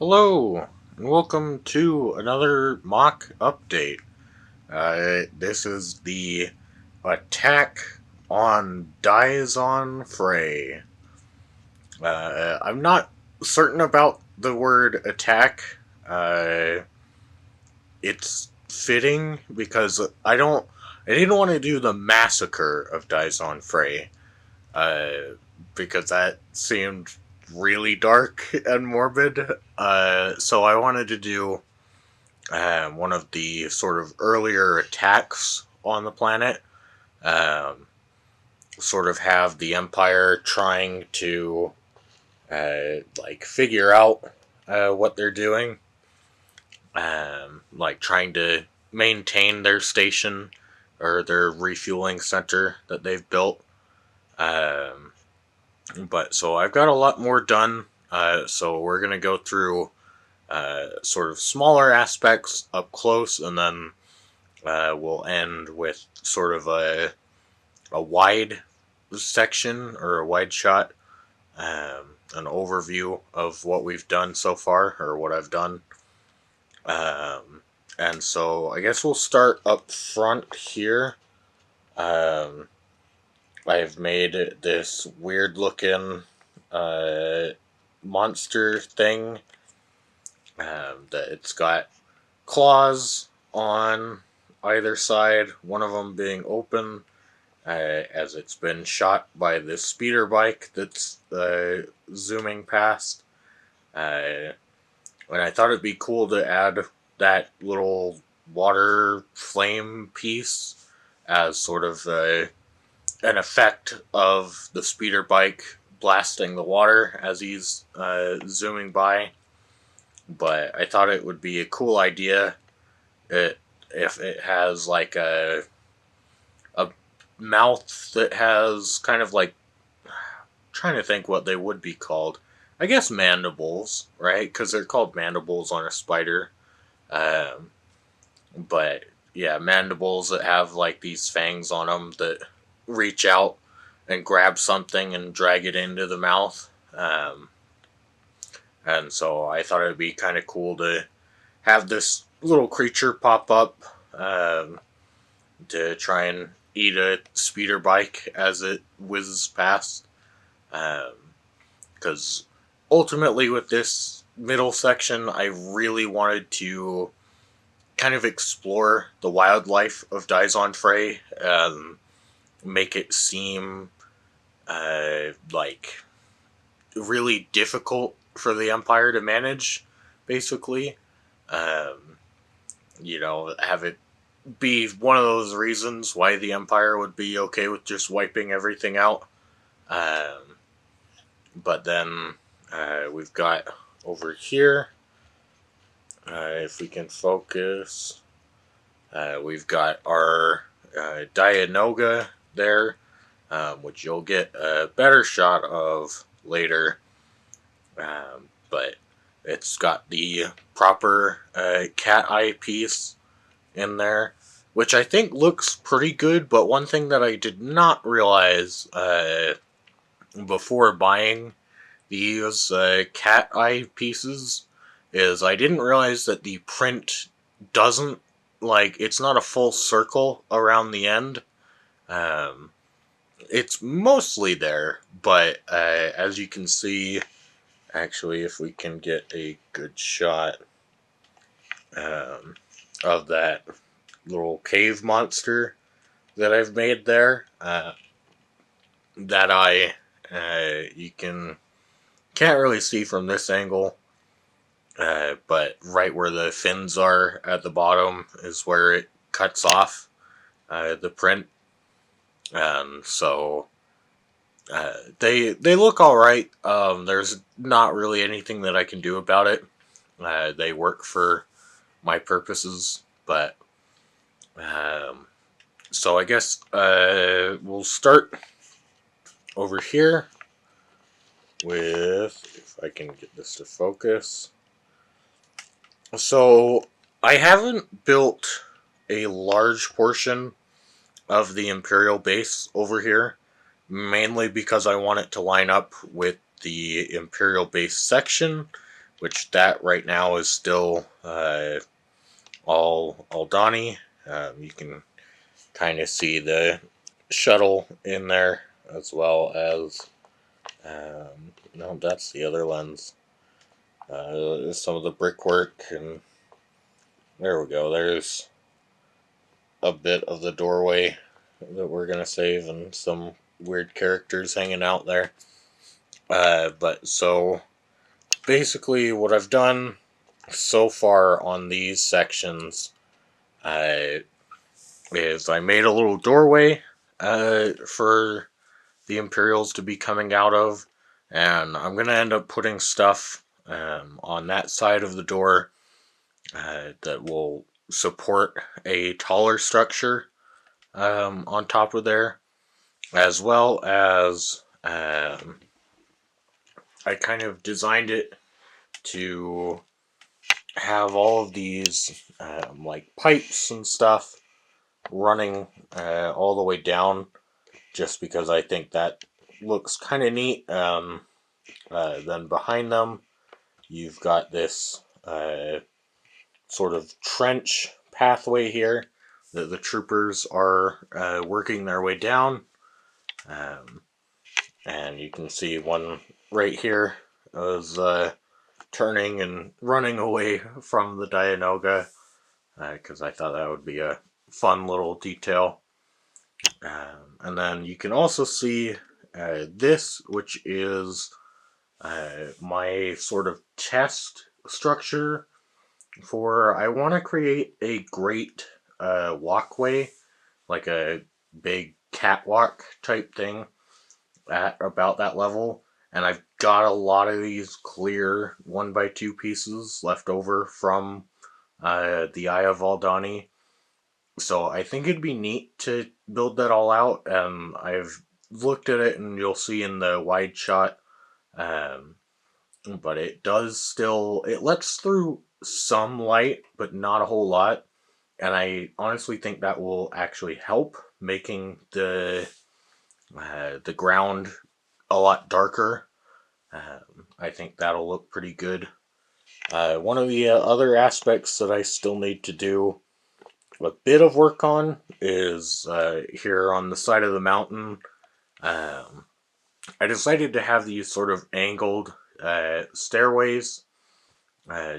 Hello, and welcome to another mock update. This is the attack on Dizon Frey. I'm not certain about the word attack. Uh, it's fitting because I didn't want to do the massacre of Dizon Frey. Uh, because that seemed really dark and morbid. So I wanted to do one of the sort of earlier attacks on the planet. Um, Sort of have the Empire trying to figure out what they're doing, like trying to maintain their station or their refueling center that they've built. Um, but so I've got a lot more done. So we're gonna go through sort of smaller aspects up close, and then we'll end with sort of a wide section or a wide shot, an overview of what we've done so far or what I've done. And so I guess we'll start up front here. Um, I've made this weird looking uh, monster thing that it's got claws on either side, one of them being open, as it's been shot by this speeder bike that's zooming past. And I thought it'd be cool to add that little water flame piece as sort of an effect of the speeder bike blasting the water as he's zooming by. But I thought it would be a cool idea if it has like a mouth that has kind of like, trying to think what they would be called. I guess mandibles, right? Because they're called mandibles on a spider. Um, but yeah, mandibles that have like these fangs on them that reach out and grab something and drag it into the mouth. And so I thought it would be kind of cool to have this little creature pop up to try and eat a speeder bike as it whizzes past. Because ultimately, with this middle section, I really wanted to kind of explore the wildlife of Dizon Frey, make it seem like really difficult for the Empire to manage, basically. Um, have it be one of those reasons why the Empire would be okay with just wiping everything out. Um, but then we've got over here, if we can focus, we've got our Dianoga there, which you'll get a better shot of later. But it's got the proper cat eye piece in there, which I think looks pretty good. But one thing that I did not realize before buying these cat eye pieces is I didn't realize that the print doesn't, like, it's not a full circle around the end. Um, it's mostly there, but as you can see, actually, if we can get a good shot of that little cave monster that I've made there, that you can't really see from this angle, but right where the fins are at the bottom is where it cuts off the print. So they look all right. There's not really anything that I can do about it. They work for my purposes, but so I guess we'll start over here with, if I can get this to focus. So I haven't built a large portion of the Imperial base over here, mainly because I want it to line up with the Imperial base section, which that right now is still all Donnie. You can kind of see the shuttle in there, as well as no, that's the other lens. Some of the brickwork, and there we go. There's a bit of the doorway that we're gonna save, and some weird characters hanging out there. But so basically, what I've done so far on these sections uh, is I made a little doorway for the Imperials to be coming out of, and I'm gonna end up putting stuff on that side of the door that will support a taller structure on top of there, as well as I kind of designed it to have all of these like pipes and stuff running all the way down, just because I think that looks kind of neat. Then behind them, you've got this sort of trench pathway here that the troopers are working their way down. And you can see one right here is turning and running away from the Dianoga, because I thought that would be a fun little detail. And then you can also see this, which is my sort of test structure for, I want to create a great walkway, like a big catwalk type thing at about that level. And I've got a lot of these clear 1x2 pieces left over from the Eye of Aldani. So I think it'd be neat to build that all out. I've looked at it, and you'll see in the wide shot. But it does still, it lets through some light, but not a whole lot. And I honestly think that will actually help making the ground a lot darker. I think that'll look pretty good. One of the other aspects that I still need to do a bit of work on is here on the side of the mountain. I decided to have these sort of angled stairways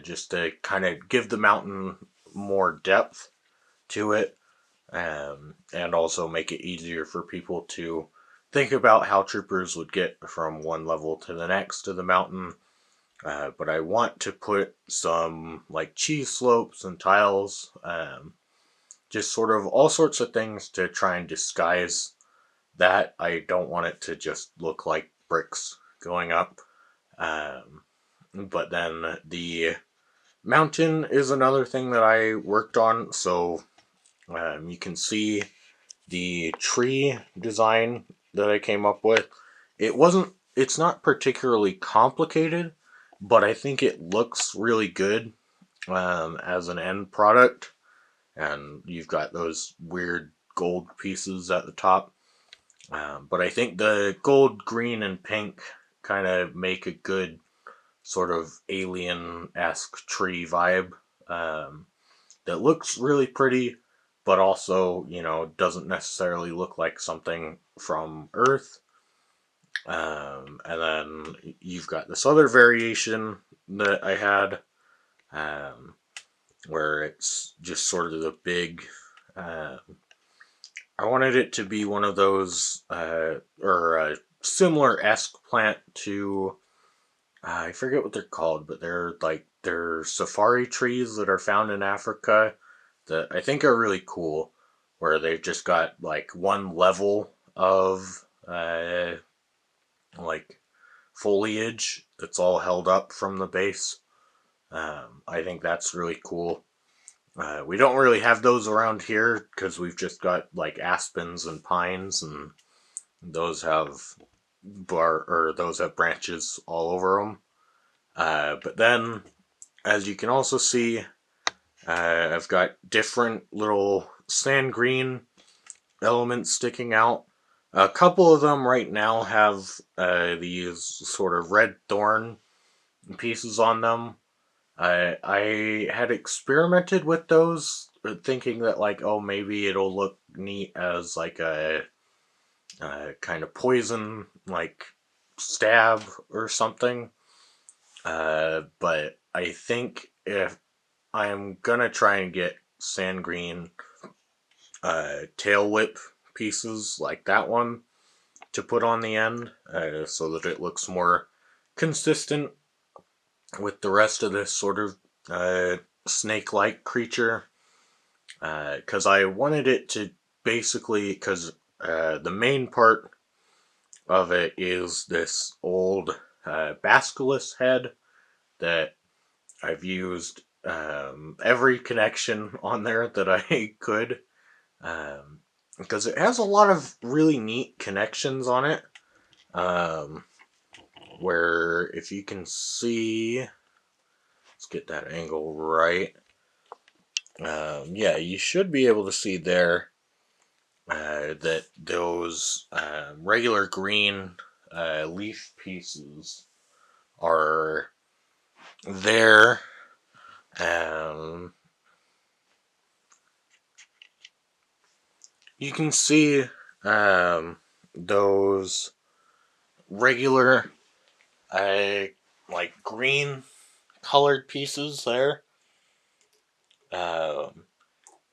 just to kind of give the mountain more depth to it, and also make it easier for people to think about how troopers would get from one level to the next to the mountain. But I want to put some like cheese slopes and tiles, just sort of all sorts of things to try and disguise that. I don't want it to just look like bricks going up. But then the mountain is another thing that I worked on. So you can see the tree design that I came up with. It's not particularly complicated, but I think it looks really good as an end product. And you've got those weird gold pieces at the top. But I think the gold, green, and pink kind of make a good sort of alien-esque tree vibe that looks really pretty, but also, doesn't necessarily look like something from Earth. And then you've got this other variation that I had, where it's just sort of the big. I wanted it to be one of those, or a similar-esque plant to, I forget what they're called, but they're safari trees that are found in Africa that I think are really cool, where they've just got like one level of like foliage that's all held up from the base. I think that's really cool. We don't really have those around here because we've just got like aspens and pines, and those have those have branches all over them. But then, as you can also see, I've got different little sand green elements sticking out. A couple of them right now have these sort of red thorn pieces on them. I had experimented with those, thinking that like, oh, maybe it'll look neat as like a kind of poison like stab or something. But I think if I'm gonna try and get sand green tail whip pieces like that one to put on the end, so that it looks more consistent with the rest of this sort of snake-like creature. Because I wanted it to basically, because the main part of it is this old basilisk head that I've used every connection on there that I could, because it has a lot of really neat connections on it. Um, where if you can see, let's get that angle right. Yeah, you should be able to see there that those regular green leaf pieces are there. Um, you can see those regular like green colored pieces there. Um,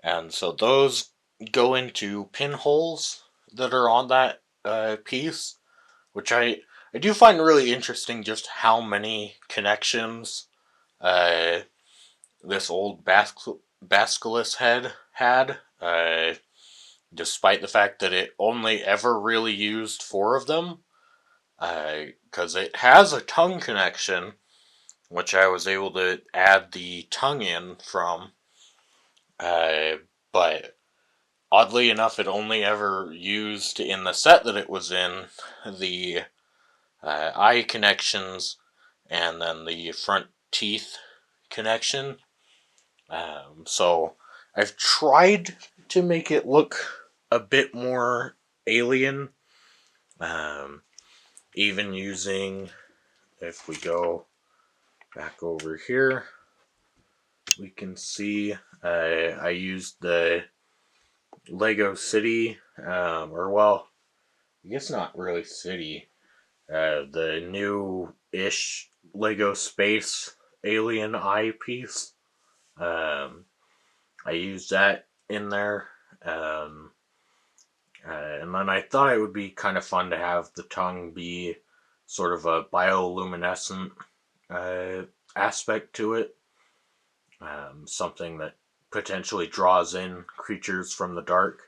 and so those go into pinholes that are on that piece, which I do find really interesting just how many connections uh, this old basilisk head had, despite the fact that it only ever really used 4 of them, because it has a tongue connection, which I was able to add the tongue in from, uh, but oddly enough, it only ever used in the set that it was in the eye connections and then the front teeth connection. So I've tried to make it look a bit more alien, um, even using, if we go back over here, we can see I used the Lego City, or well, I guess not really City, the new-ish Lego Space Alien Eye piece. Um, I used that in there. Um, and then I thought it would be kind of fun to have the tongue be sort of a bioluminescent uh, aspect to it. Something that potentially draws in creatures from the dark.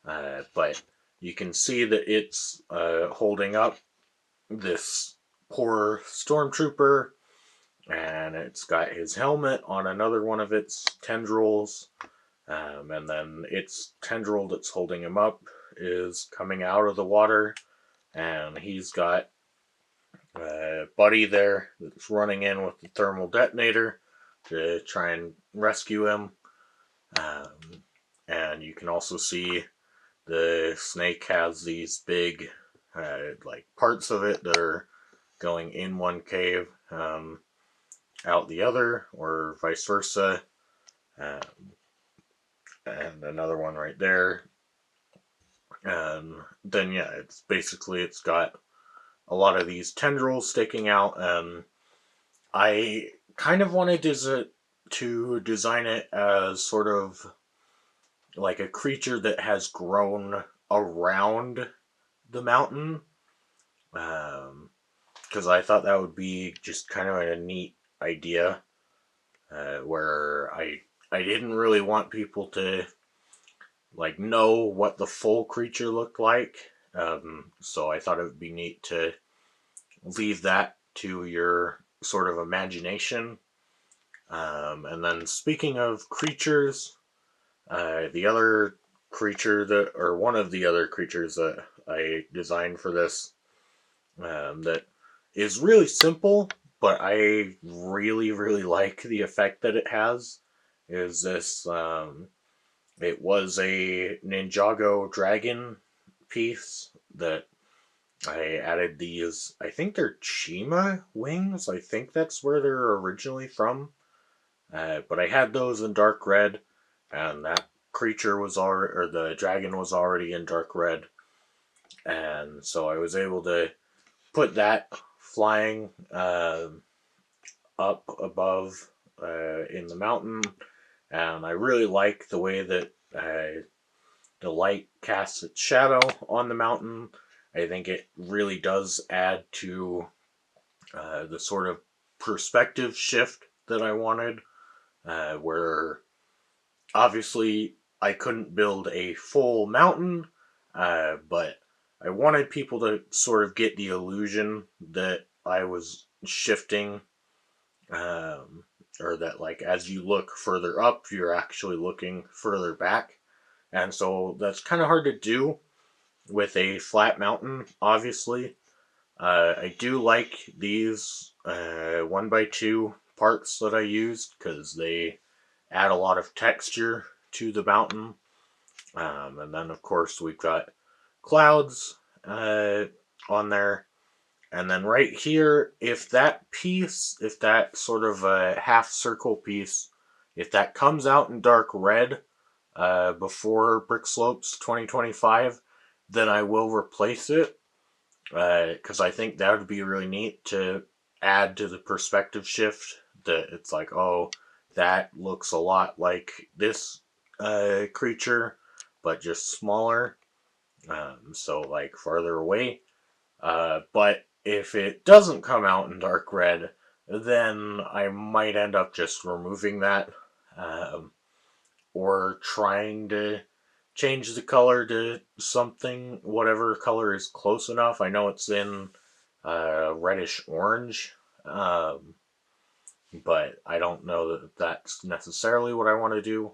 But you can see that it's holding up this poor stormtrooper, and it's got his helmet on another one of its tendrils, and then its tendril that's holding him up is coming out of the water, and he's got a buddy there that's running in with the thermal detonator to try and rescue him. And you can also see the snake has these big like parts of it that are going in one cave, out the other, or vice versa. Um, and another one right there. And then yeah, it's basically it's got a lot of these tendrils sticking out, and I kind of wanted to design it as sort of like a creature that has grown around the mountain, because I thought that would be just kind of a neat idea, where I didn't really want people to like know what the full creature looked like. So I thought it would be neat to leave that to your sort of imagination. And then speaking of creatures, the other creature that, or one of the other creatures that I designed for this, that is really simple, but I really, really like the effect that it has, is this, it was a Ninjago dragon piece that I added these, I think they're Chima wings. I think that's where they're originally from. But I had those in dark red, and that creature was already, or the dragon was already in dark red. And so I was able to put that flying up above in the mountain. And I really like the way that the light casts its shadow on the mountain. I think it really does add to the sort of perspective shift that I wanted, where obviously I couldn't build a full mountain, but I wanted people to sort of get the illusion that I was shifting, um, or that like as you look further up, you're actually looking further back. And so that's kind of hard to do with a flat mountain, obviously. I do like these 1x2 parts that I used because they add a lot of texture to the mountain. And then, of course, we've got clouds on there. And then right here, if that piece, if that sort of half circle piece, if that comes out in dark red before Brickslopes 2025, then I will replace it because I think that would be really neat to add to the perspective shift. That it's like, oh, that looks a lot like this creature, but just smaller. So like farther away. But if it doesn't come out in dark red, then I might end up just removing that, um, or trying to change the color to something, whatever color is close enough. I know it's in reddish orange, but I don't know that that's necessarily what I want to do.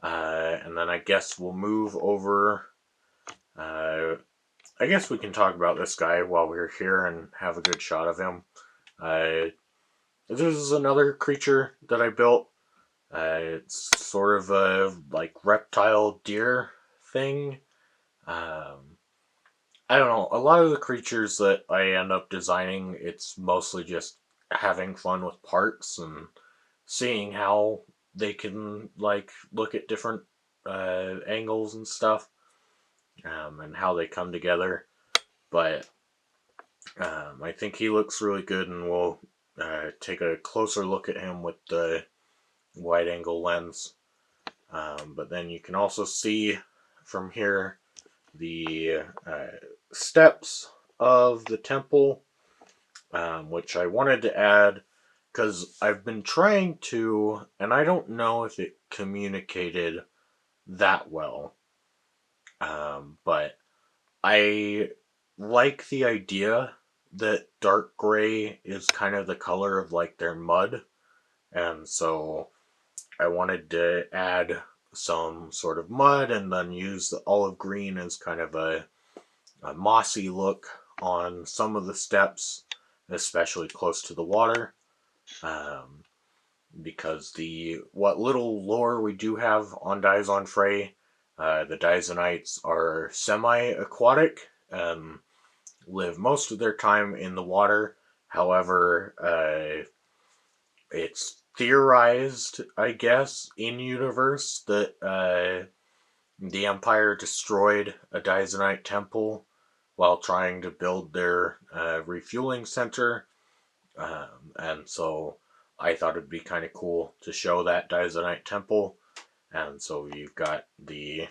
And then I guess we'll move over. I guess we can talk about this guy while we're here and have a good shot of him. Uh, this is another creature that I built. It's sort of a like reptile deer thing. Um, I don't know. A lot of the creatures that I end up designing, it's mostly just having fun with parts and seeing how they can like look at different angles and stuff, and how they come together. But I think he looks really good, and we'll take a closer look at him with the wide angle lens. But then you can also see from here the steps of the temple, which I wanted to add because I've been trying to, and I don't know if it communicated that well, but I like the idea that dark gray is kind of the color of like their mud, and so I wanted to add some sort of mud and then use the olive green as kind of a mossy look on some of the steps, especially close to the water. Um, because the what little lore we do have on Dies on Frey, the Dysonites are semi-aquatic and live most of their time in the water. However, it's theorized, I guess, in universe that the Empire destroyed a Dysonite temple while trying to build their refueling center, and so I thought it'd be kind of cool to show that Dysonite temple. And so you've got the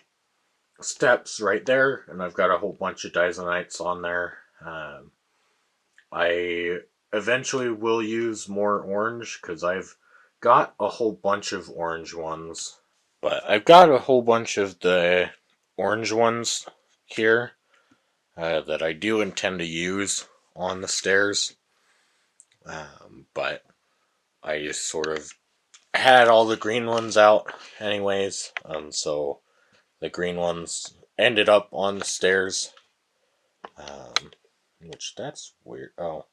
steps right there, and I've got a whole bunch of Dysonites on there. I eventually will use more orange because I've got a whole bunch of orange ones. But I've got a whole bunch of the orange ones here that I do intend to use on the stairs. But I just sort of had all the green ones out anyways, and so the green ones ended up on the stairs. Which that's weird. Oh,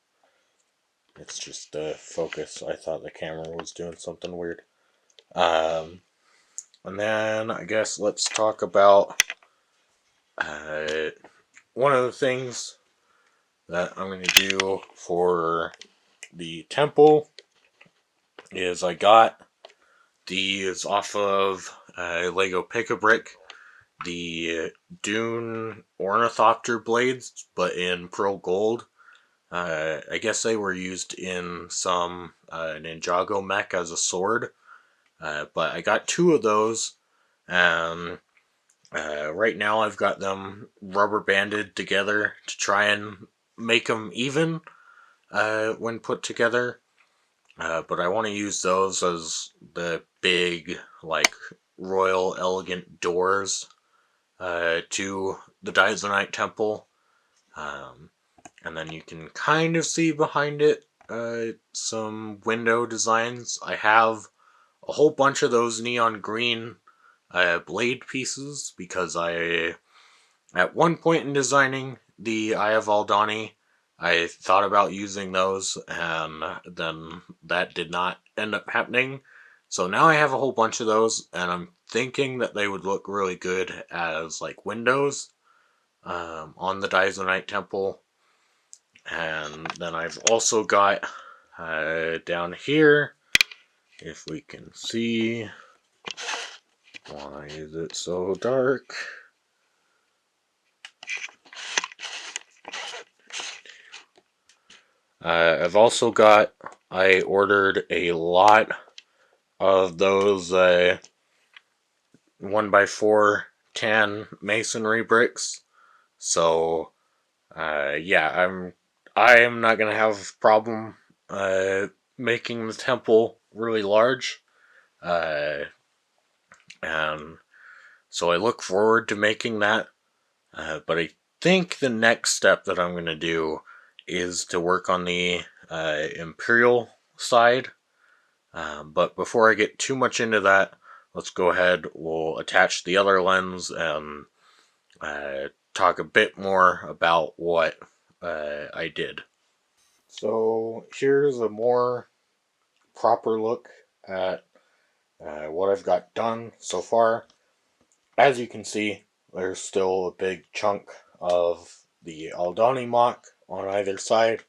it's just the focus. I thought the camera was doing something weird. Um, and then I guess let's talk about one of the things. that I'm going to do for the temple is I got these off of Lego Pick-a-Brick, the Dune Ornithopter blades, but in pearl gold. I guess they were used in some Ninjago mech as a sword, but I got 2 of those, and right now I've got them rubber banded together to try and make them even when put together. But I want to use those as the big, like, royal elegant doors to the Daizonite Temple. And then you can kind of see behind it some window designs. I have a whole bunch of those neon green blade pieces because at one point in designing the Eye of Aldani, I thought about using those, and then that did not end up happening. So now I have a whole bunch of those, and I'm thinking that they would look really good as like windows on the Daizonite Temple. And then I've also got down here, if we can see, why is it so dark? I've also got, I ordered a lot of those 1x4 tan masonry bricks. So, yeah, I am not gonna have a problem making the temple really large. And so I look forward to making that. But I think the next step that I'm gonna do is to work on the Imperial side. But before I get too much into that, let's go ahead, we'll attach the other lens and talk a bit more about what I did. So here's a more proper look at what I've got done so far. As you can see, there's still a big chunk of the Aldani MOC on either side.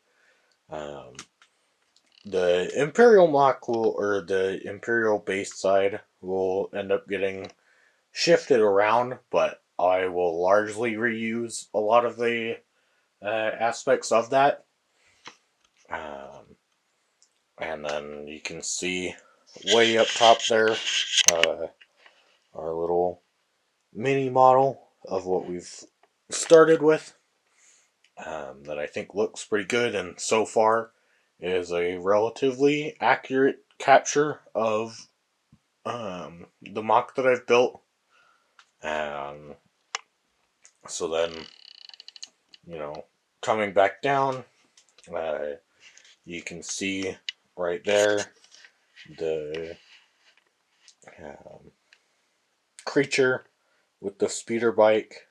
The Imperial MOC or the Imperial base side will end up getting shifted around, but I will largely reuse a lot of the aspects of that. And then you can see way up top there our little mini model of what we've started with that I think looks pretty good, and so far is a relatively accurate capture of the MOC that I've built. So then, coming back down, you can see right there the creature with the speeder bike.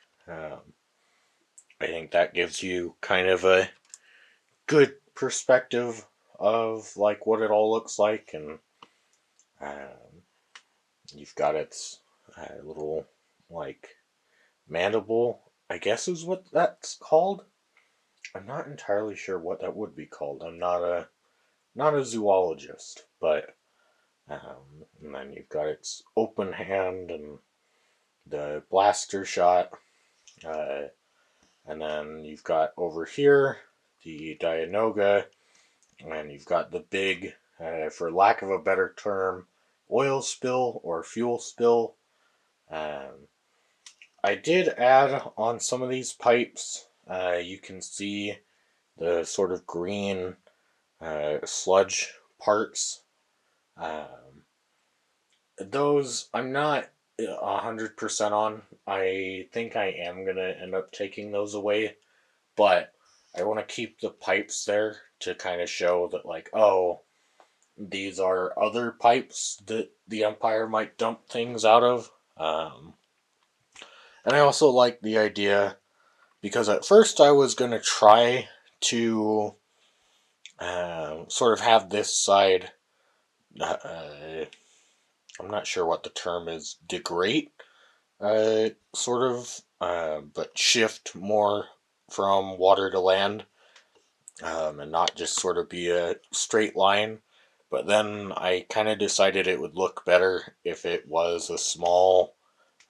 I think that gives you kind of a good perspective of like what it all looks like, and you've got its little like mandible, I guess is what that's called. I'm not entirely sure what that would be called. I'm not a zoologist, but and then you've got its open hand and the blaster shot, and then you've got over here the Dianoga, and you've got the big, for lack of a better term, oil spill or fuel spill. I did add on some of these pipes. You can see the sort of green sludge parts. Those I'm not 100% on. I think I am gonna end up taking those away, but I want to keep the pipes there to kind of show that, like, oh, these are other pipes that the Empire might dump things out of. And I also like the idea, because at first I was going to try to sort of have this side, I'm not sure what the term is, degrade, sort of, but shift more from water to land. and not just sort of be a straight line. But then I kind of decided it would look better if it was a small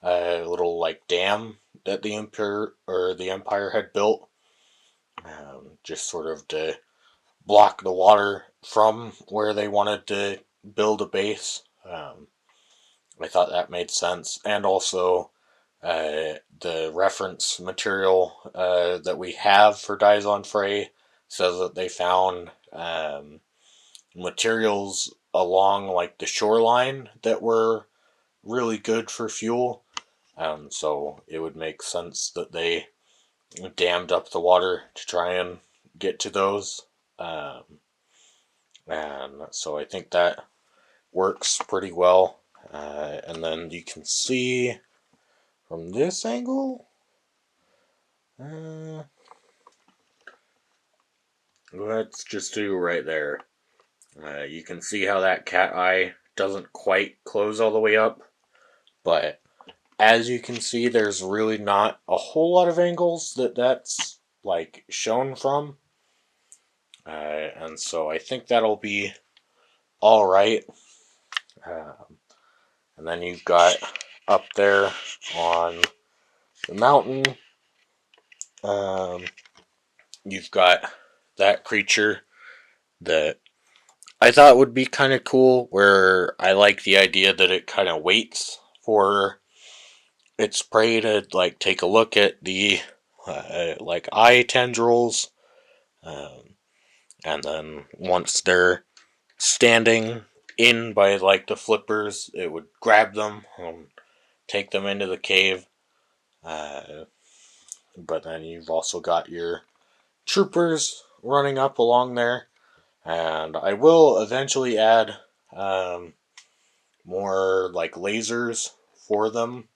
little like dam that the Empire had built, just sort of to block the water from where they wanted to build a base. I thought that made sense, and also the reference material that we have for Dies on Frey says that they found materials along like the shoreline that were really good for fuel. So it would make sense that they dammed up the water to try and get to those. Um, and so I think that works pretty well. And then you can see from this angle, let's just do right there. You can see how that cat eye doesn't quite close all the way up, but as you can see, there's really not a whole lot of angles that's like shown from, and so I think that'll be all right. And then you've got up there on the mountain, you've got that creature that I thought would be kind of cool, where I like the idea that it kind of waits for its prey to like take a look at the like eye tendrils, um, and then once they're standing in by like the flippers, it would grab them and take them into the cave. But then you've also got your troopers running up along there, and I will eventually add more like lasers for them,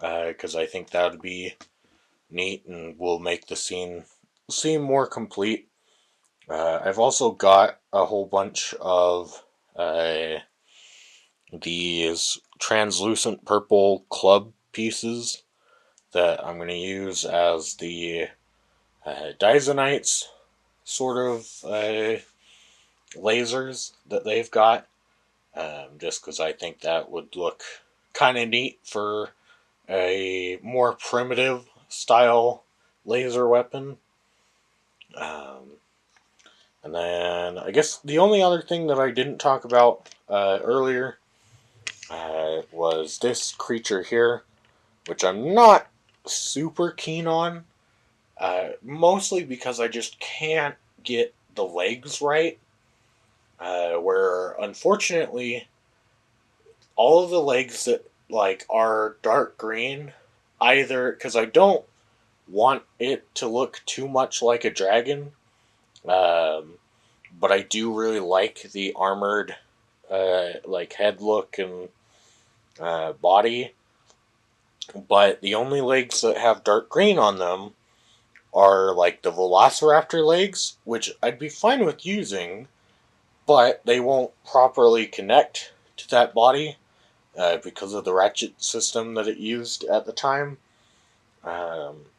because I think that would be neat and will make the scene seem more complete. I've also got a whole bunch of these translucent purple club pieces that I'm going to use as the Dysonites sort of lasers that they've got, just because I think that would look kind of neat for a more primitive style laser weapon. And then I guess the only other thing that I didn't talk about earlier was this creature here, which I'm not super keen on, mostly because I just can't get the legs right. Where unfortunately, all of the legs that like are dark green, either because I don't want it to look too much like a dragon, but I do really like the armored like head look and body. But the only legs that have dark green on them are like the Velociraptor legs, which I'd be fine with using, but they won't properly connect to that body because of the ratchet system that it used at the time.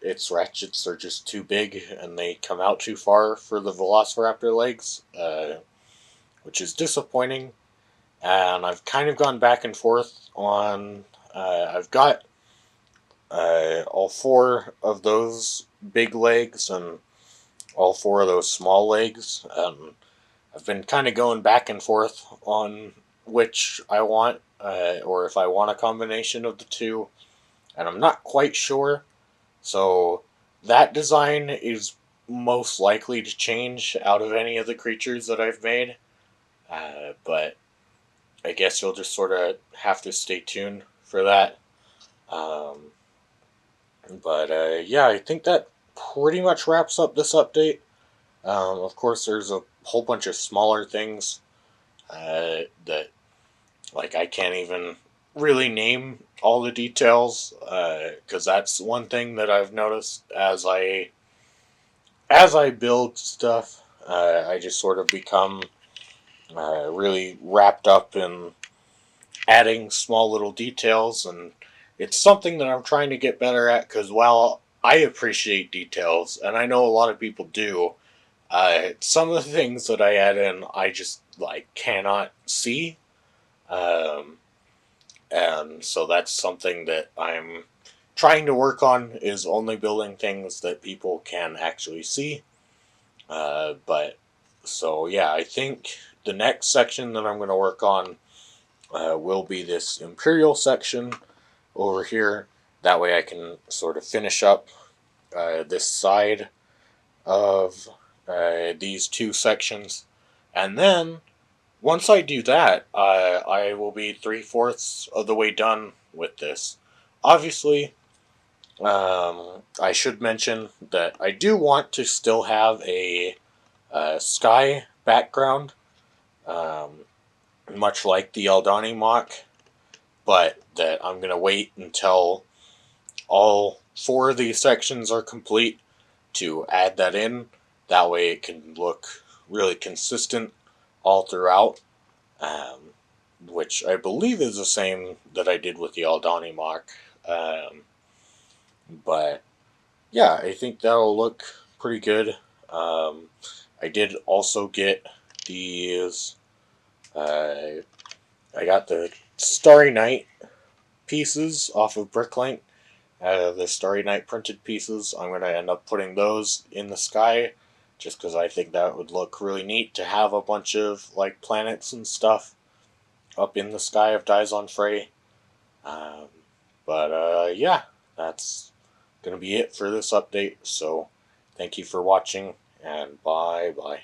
Its ratchets are just too big and they come out too far for the Velociraptor legs, which is disappointing. And I've kind of gone back and forth on. I've got all four of those big legs and all four of those small legs. I've been kind of going back and forth on which I want, or if I want a combination of the two, and I'm not quite sure. So that design is most likely to change out of any of the creatures that I've made, but I guess you'll just sort of have to stay tuned for that. Um, but yeah, I think that pretty much wraps up this update. Of course, there's a whole bunch of smaller things that, like, I can't even really name all the details, because that's one thing that I've noticed as I build stuff. I just sort of become really wrapped up in adding small little details, and it's something that I'm trying to get better at, because while I appreciate details, and I know a lot of people do, Some of the things that I add in, I just like cannot see, um, and so that's something that I'm trying to work on, is only building things that people can actually see. But so yeah, I think the next section that I'm going to work on will be this Imperial section over here. That way I can sort of finish up this side of these two sections. And then, once I do that, I will be 3/4 of the way done with this. Obviously, I should mention that I do want to still have a sky background, um, much like the Aldani MOC, but that I'm going to wait until all four of these sections are complete to add that in. That way it can look really consistent all throughout, um, which I believe is the same that I did with the Aldani MOC. But yeah, I think that'll look pretty good. I did also get these. I got the Starry Night pieces off of Bricklink. The Starry Night printed pieces. I'm going to end up putting those in the sky just because I think that would look really neat to have a bunch of like planets and stuff up in the sky of Dizon Frey. Um, but yeah, that's going to be it for this update. So thank you for watching, and bye bye.